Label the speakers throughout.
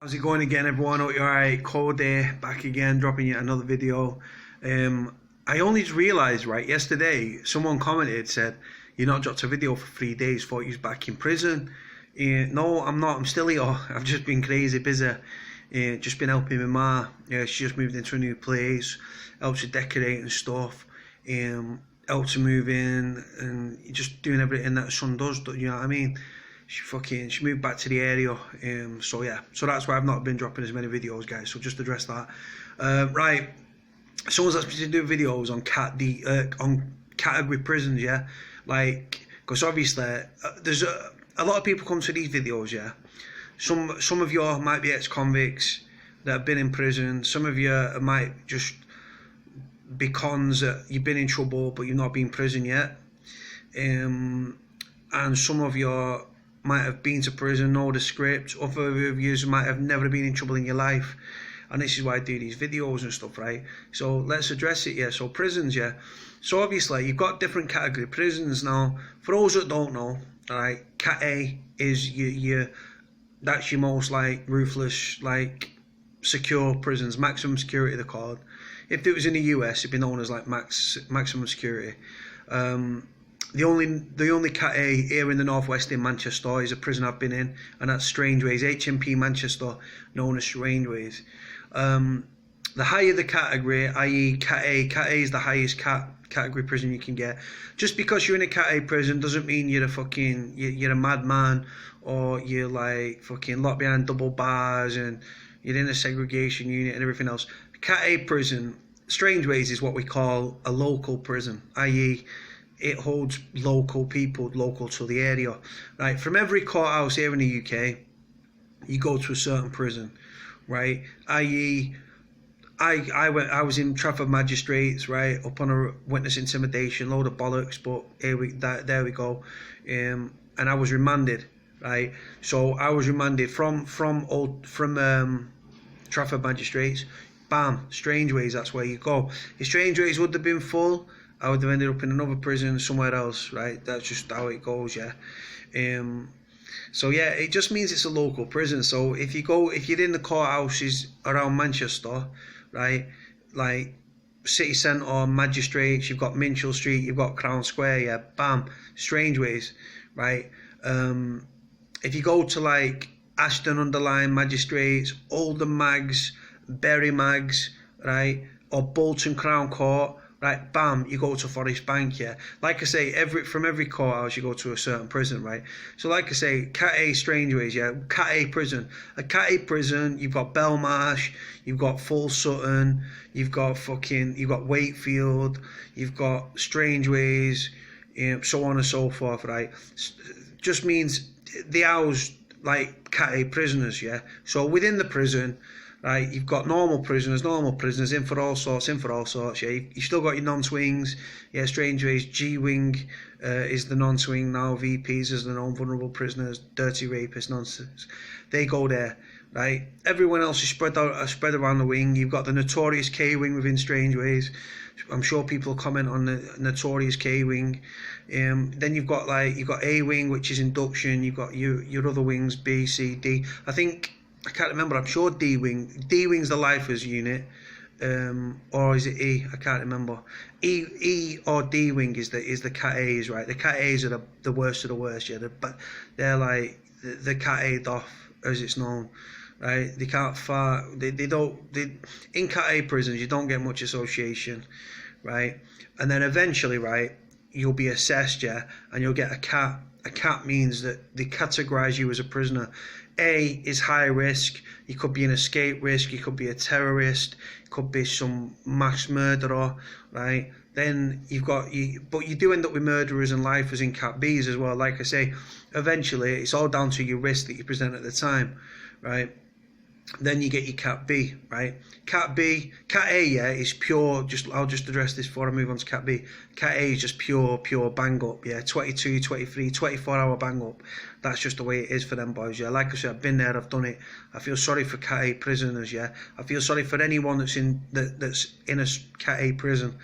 Speaker 1: How's it going again, everyone? Hope you're alright. Cody back again, dropping yet another video. I only just realised, right, yesterday, someone commented, said, "You're not dropped a video for 3 days, thought you was back in prison." No, I'm not, I'm still here. I've just been crazy busy. Just been helping my ma. She just moved into a new place, helps with decorating and stuff. Helps her move in, and just doing everything that a son does, you know what I mean? She moved back to the area, so yeah, so that's why I've not been dropping as many videos, guys. So just address that. Right, someone's asked me to do videos on on category prisons, yeah, like, because obviously there's a lot of people come to these videos, yeah. Some of you might be ex-convicts that have been in prison. Some of you might just be cons that you've been in trouble but you've not been in prison yet, and some of you might have been to prison, know the script. Other of you might have never been in trouble in your life, and this is why I do these videos and stuff, right? So let's address it, yeah. So prisons, yeah. So obviously you've got different category prisons now. For those that don't know, right, Cat A is that's your most like ruthless, like secure prisons, maximum security they're called. If it was in the US, it'd be known as like maximum security. The only Cat A here in the northwest in Manchester is a prison I've been in, and that's Strangeways, HMP Manchester, known as Strangeways. The higher the category, i.e. Cat A is the highest category prison you can get. Just because you're in a Cat A prison doesn't mean you're a madman, or you're like fucking locked behind double bars and you're in a segregation unit and everything else. Cat A prison, Strangeways, is what we call a local prison, i.e. it holds local people, local to the area. Right, from every courthouse here in the UK, you go to a certain prison, right? I.e., I was in Trafford Magistrates, right, up on a witness intimidation, load of bollocks, but there we go, and I was remanded, right? So I was remanded from Trafford Magistrates, bam, Strangeways, that's where you go. If Strangeways would have been full, I would have ended up in another prison somewhere else, right? That's just how it goes, yeah. So yeah, it just means it's a local prison. So if you're in the courthouses around Manchester, right, like City Centre, Magistrates, you've got Minchell Street, you've got Crown Square, yeah, bam, Strangeways, right? If you go to like Ashton-under-Lyne Magistrates, Oldham Mags, Bury Mags, right, or Bolton Crown Court, right, bam, you go to Forest Bank, yeah. Like I say, from every courthouse you go to a certain prison, right? So like I say, Cat A Strangeways, yeah, Cat A prison. A Cat A prison, you've got Belmarsh, you've got Full Sutton, you've got Wakefield, you've got Strangeways, so on and so forth, right? Just means they house like Cat A prisoners, yeah. So within the prison, right, you've got normal prisoners in for all sorts, yeah. You've still got your non-swings, yeah. Strangeways, G-Wing is the non-swing now, VPs is the non-vulnerable prisoners, dirty rapists, nonsense. They go there, right? Everyone else is spread around the wing. You've got the notorious K-Wing within Strangeways. I'm sure people comment on the notorious K-Wing. Then you've got A-Wing, which is induction. You've got your other wings, B, C, D. I can't remember. I'm sure D-Wing. D-Wing's the lifers unit, or is it E? I can't remember. E or D-Wing is the Cat A's, right? The Cat A's are the worst of the worst, yeah. They're like the Cat A'd off, as it's known, right? They can't fart. In Cat A prisons, you don't get much association, right? And then eventually, right, you'll be assessed, yeah, and you'll get a cat. A cat means that they categorise you as a prisoner. A is high risk. You could be an escape risk. You could be a terrorist. You could be some mass murderer, right? Then but you do end up with murderers and lifers in Cat B's as well. Like I say, eventually it's all down to your risk that you present at the time, right? Then you get your Cat B, right? Cat A, yeah, is pure. I'll just address this before I move on to Cat B. Cat A is just pure bang up, yeah. 22, 23, 24-hour bang up. That's just the way it is for them boys, yeah. Like I said, I've been there, I've done it. I feel sorry for Cat A prisoners, yeah. I feel sorry for anyone that's in a Cat A prison.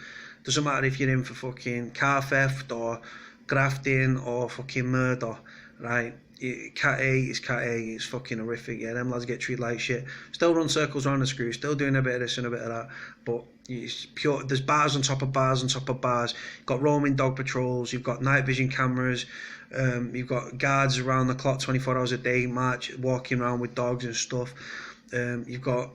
Speaker 1: Doesn't matter if you're in for fucking car theft or grafting or fucking murder, right? Cat A is Cat A, it's fucking horrific, yeah, them lads get treated like shit, still run circles around the screw, still doing a bit of this and a bit of that, but it's pure, there's bars on top of bars on top of bars, you've got roaming dog patrols, you've got night vision cameras, you've got guards around the clock 24 hours a day, walking around with dogs and stuff, you've got,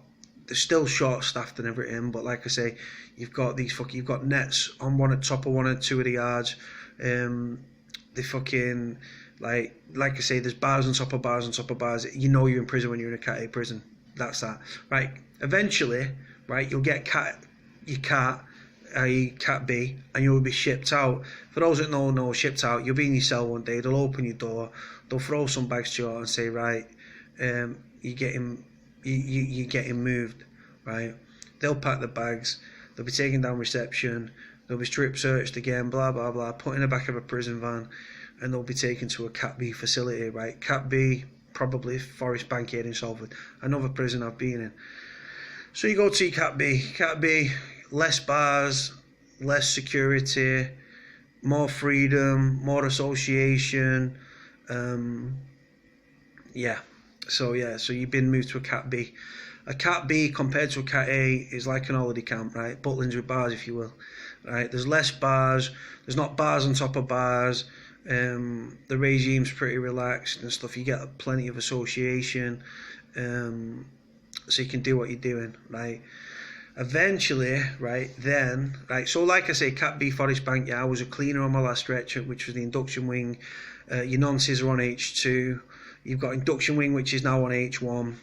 Speaker 1: they're still short staffed and everything, but like I say, you've got you've got nets on top of one or two of the yards, they fucking, like I say, there's bars on top of bars on top of bars. You know you're in prison when you're in a Cat A prison. That's that. Right. Eventually, right, you'll get your cat, i.e. Cat B, and you'll be shipped out. For those that don't know, shipped out, you'll be in your cell one day, they'll open your door, they'll throw some bags to you and say, right, you're getting moved, right? They'll pack the bags, they'll be taken down reception, they'll be strip searched again, blah, blah, blah, put in the back of a prison van, and they'll be taken to a Cat B facility, right? Cat B, probably Forest Bank here in Salford, another prison I've been in. So you go to your Cat B. Cat B, less bars, less security, more freedom, more association. So you've been moved to a Cat B. A Cat B compared to a Cat A is like an holiday camp, right? Butlins with bars, if you will, right? There's less bars. There's not bars on top of bars. The regime's pretty relaxed and stuff. You get plenty of association, so you can do what you're doing, right? Eventually, right, so like I say, Cat B Forest Bank, yeah, I was a cleaner on my last stretch, which was the induction wing. Your nonces are on H2. You've got induction wing, which is now on H1.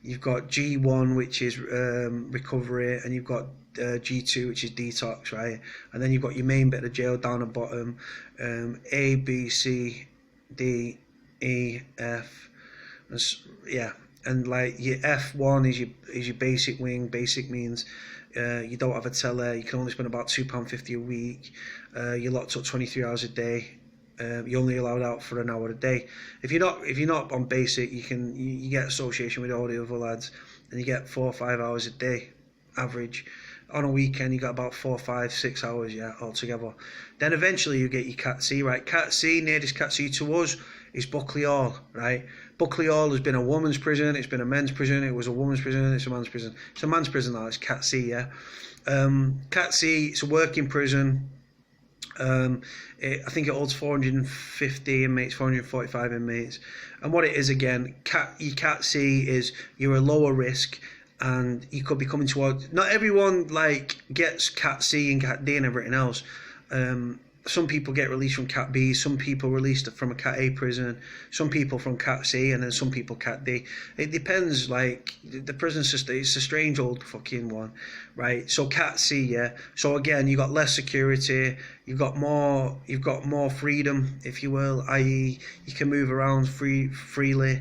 Speaker 1: You've got G1, which is recovery, and you've got G2, which is detox, right? And then you've got your main bit of the jail down the bottom, A, B, C, D, E, F, and like your F1 is your basic wing. Basic means you don't have a teller, you can only spend about £2.50 a week, you're locked up 23 hours a day. You're only allowed out for an hour a day. If you're not on basic, you get association with all the other lads, and you get 4 or 5 hours a day average. On a weekend you got about 4, 5, 6 hours, yeah, altogether. Then eventually you get your Cat C, right? Cat C, nearest Cat C to us is Buckley Hall, right? Buckley Hall has been a woman's prison, it's been a men's prison, it was a woman's prison, it's a man's prison. It's a man's prison now, it's Cat C, yeah. Cat C, it's a working prison. I think it holds 450 inmates, 445 inmates, and what it is again, your Cat C is you're a lower risk, and you could be coming towards. Not everyone like gets Cat C and Cat D and everything else. Some people get released from Cat B, some people released from a Cat A prison, some people from Cat C, and then some people Cat D. It depends, like, the prison system, it's a strange old fucking one, right? So Cat C, yeah. So again, you got less security, you've got more freedom, if you will, i.e. you can move around freely.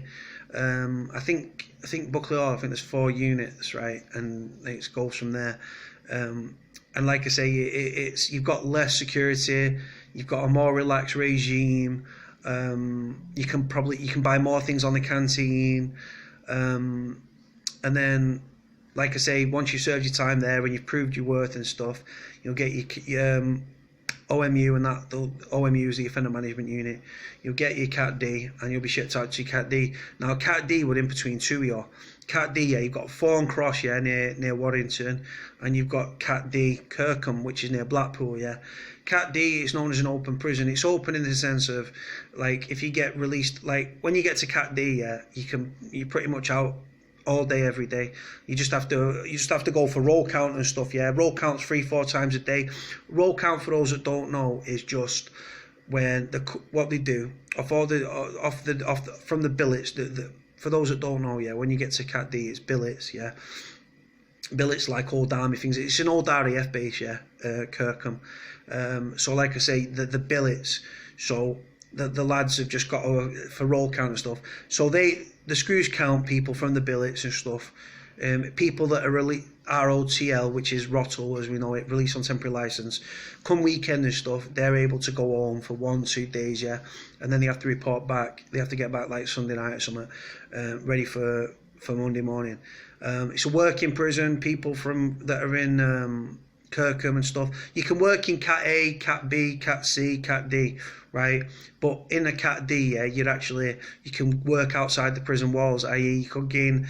Speaker 1: I think Buckley Hall, I think there's 4 units, right? And it goes from there. And like I say, it's you've got less security, you've got a more relaxed regime. You can buy more things on the canteen, and then, like I say, once you served your time there and you've proved your worth and stuff, you'll get your OMU, and that the OMU is the offender management unit. You'll get your Cat D, and you'll be shipped out to your Cat D. Now Cat D would in between two of you. Cat D, yeah, you've got Fawn Cross, yeah, near Warrington, and you've got Cat D Kirkham, which is near Blackpool, yeah. Cat D is known as an open prison. It's open in the sense of, like, if you get released, like when you get to Cat D, yeah, you're pretty much out all day, every day. You just have to go for roll count and stuff, yeah. Roll count's 3-4 times a day. Roll count, for those that don't know, is just when what they do from the billets. For those that don't know, yeah, when you get to Cat D, it's billets, yeah. Billets like old army things. It's an old RAF base, yeah, Kirkham. So like I say, the billets. So the lads have just got for roll count and stuff. So the screws count people from the billets and stuff. People that are ROTL, which is ROTL as we know it, released on temporary licence, come weekend and stuff, they're able to go home for 1-2 days, yeah, and then they have to report back. They have to get back like Sunday night or something, ready for Monday morning. It's a working prison. People that are in Kirkham and stuff. You can work in Cat A, Cat B, Cat C, Cat D, right? But in a Cat D, yeah, you can work outside the prison walls, i.e. you could gain,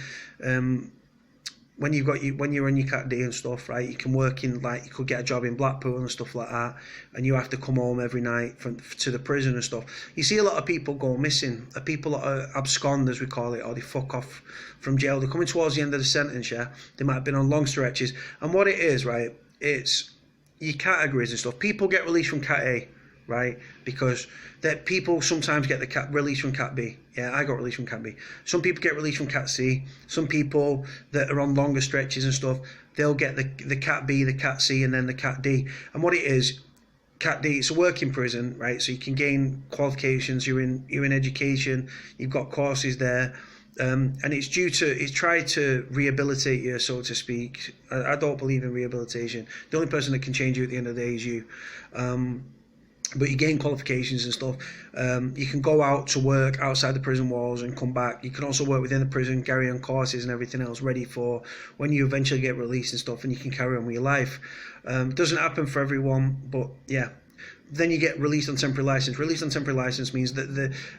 Speaker 1: when you're in your Cat D and stuff, right, you can work in, like, you could get a job in Blackpool and stuff like that, and you have to come home every night to the prison and stuff. You see a lot of people go missing, people that are abscond, as we call it, or they fuck off from jail. They're coming towards the end of the sentence, yeah, they might have been on long stretches, and what it is, right, it's your categories and stuff. People get released from Cat A, right, because that people sometimes get the released from Cat B. Yeah, I got released from Cat B. Some people get released from Cat C. Some people that are on longer stretches and stuff, they'll get the Cat B, the Cat C, and then the Cat D. And what it is, Cat D, it's a working prison, right? So you can gain qualifications. You're in education. You've got courses there, and it's tried to rehabilitate you, so to speak. I don't believe in rehabilitation. The only person that can change you at the end of the day is you. But you gain qualifications and stuff. You can go out to work outside the prison walls and come back. You can also work within the prison, carry on courses and everything else, ready for when you eventually get released and stuff, and you can carry on with your life. It doesn't happen for everyone, but yeah. Then you get released on temporary license. Released on temporary license means that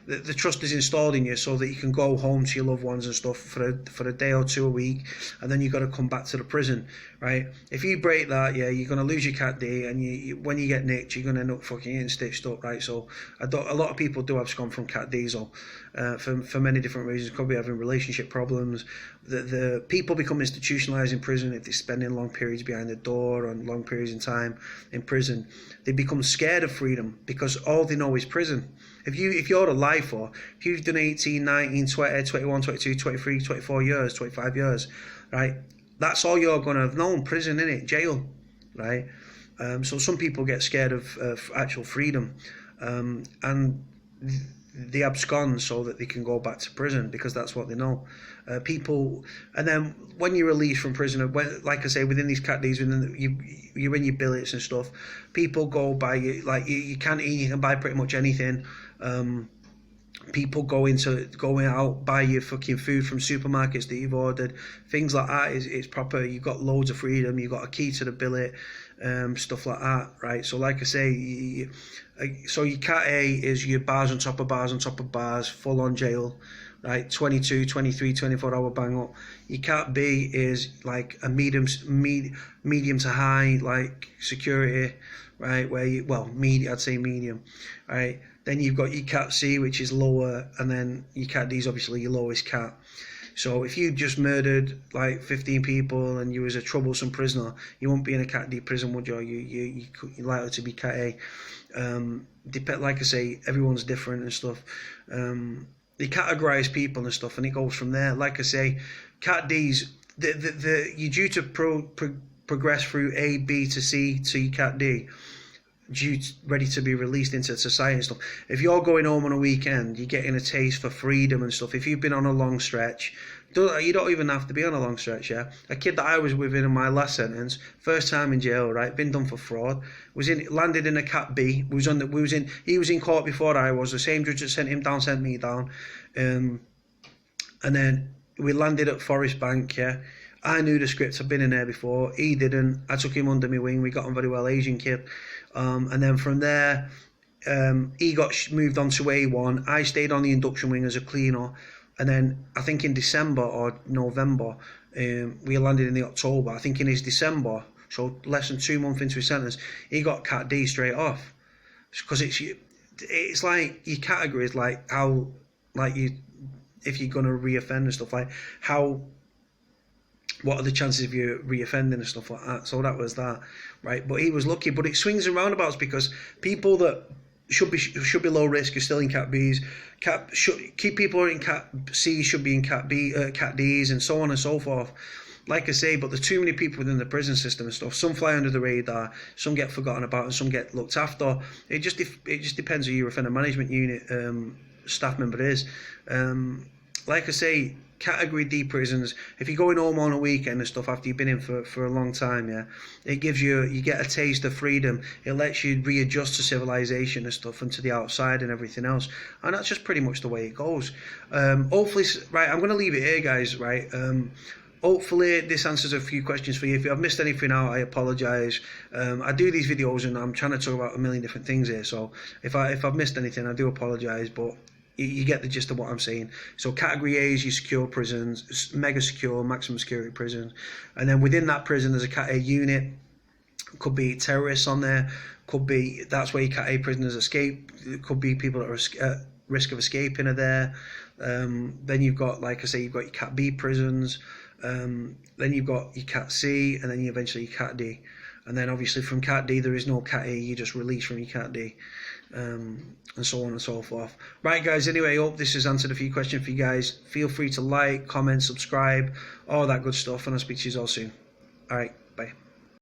Speaker 1: the trust is installed in you so that you can go home to your loved ones and stuff for a day or two a week, and then you've got to come back to the prison, right? If you break that, yeah, you're going to lose your Cat D, and when you get nicked, you're going to end up fucking getting stitched up, right? So a lot of people do abscond from Cat Ds, for many different reasons. Could be having relationship problems. The people become institutionalized in prison if they're spending long periods behind the door and long periods in time in prison. They become scared of freedom because all they know is prison. If you're alive for, if you've done 18, 19, 20, 21, 22, 23, 24 years, 25 years, right, that's all you're going to have known, prison, innit, jail, right? So some people get scared of actual freedom, and they abscond so that they can go back to prison because that's what they know. And then when you're released from prison, like I say, within these Cat Ds, you're in your billets and stuff. People go buy you can't eat, you can buy pretty much anything. People go out, buy your fucking food from supermarkets that you've ordered, things like that. It's proper. You've got loads of freedom. You've got a key to the billet, stuff like that, right? So like I say, so your Cat A is your bars on top of bars on top of bars, full on jail, right? 22, 23, 24-hour bang up. Your Cat B is like a medium to high, like security, right? I'd say medium, right? Then you've got your Cat C, which is lower, and then your Cat D is obviously your lowest cat. So if you just murdered like 15 people and you was a troublesome prisoner, you won't be in a Cat D prison, would you? You're likely to be Cat A. Like I say, everyone's different and stuff. They categorise people and stuff, and it goes from there. Like I say, Cat Ds, you're due to progress through A, B to C to your Cat D, ready to be released into society and stuff. If you're going home on a weekend, you're getting a taste for freedom and stuff. If you've been on a long stretch, you don't even have to be on a long stretch, yeah. A kid that I was with in my last sentence, first time in jail, right, been done for fraud, landed in a Cat B. He was in court before I was. The same judge that sent him down sent me down, and then we landed at Forest Bank, yeah. I knew the script. I've been in there before. He didn't. I took him under my wing. We got on very well. Asian kid. And then from there, he got moved on to A1. I stayed on the induction wing as a cleaner. And then I think in December or November, we landed in the October. I think in his December, so less than 2 months into his sentence, he got Cat D straight off. Because it's like your categories, like how, like you, if you're going to reoffend and stuff, like how, what are the chances of you reoffending and stuff like that. So that was that, right? But he was lucky. But it swings and roundabouts because people that should be low risk are still in Cat Bs. Keep people who are in Cat C should be in Cat Ds, and so on and so forth. Like I say, but there's too many people within the prison system and stuff. Some fly under the radar, some get forgotten about, and some get looked after. It just depends who your offender management unit staff member is. Like I say, Category D prisons, if you're going home on a weekend and stuff after you've been in for a long time, yeah, it gives you get a taste of freedom. It lets you readjust to civilization and stuff and to the outside and everything else, and that's just pretty much the way it goes. Hopefully, right, I'm going to leave it here, guys, right. hopefully this answers a few questions for you. If I've missed anything out, I apologise. I do these videos and I'm trying to talk about a million different things here, so if I've missed anything, I do apologise, but you get the gist of what I'm saying. So category A is your secure prisons, mega secure, maximum security prisons, and then within that prison there's a Cat A unit. Could be terrorists on there, could be, that's where your Cat A prisoners escape, it could be people that are at risk of escaping are there. Then you've got, like I say, you've got your Cat B prisons, then you've got your Cat C, and then eventually your Cat D. And then obviously from Cat D there is no Cat A, you just release from your Cat D, and so on and so forth. Right guys, anyway, I hope this has answered a few questions for you guys. Feel free to like, comment, subscribe, all that good stuff, and I'll speak to you all soon. Alright, bye.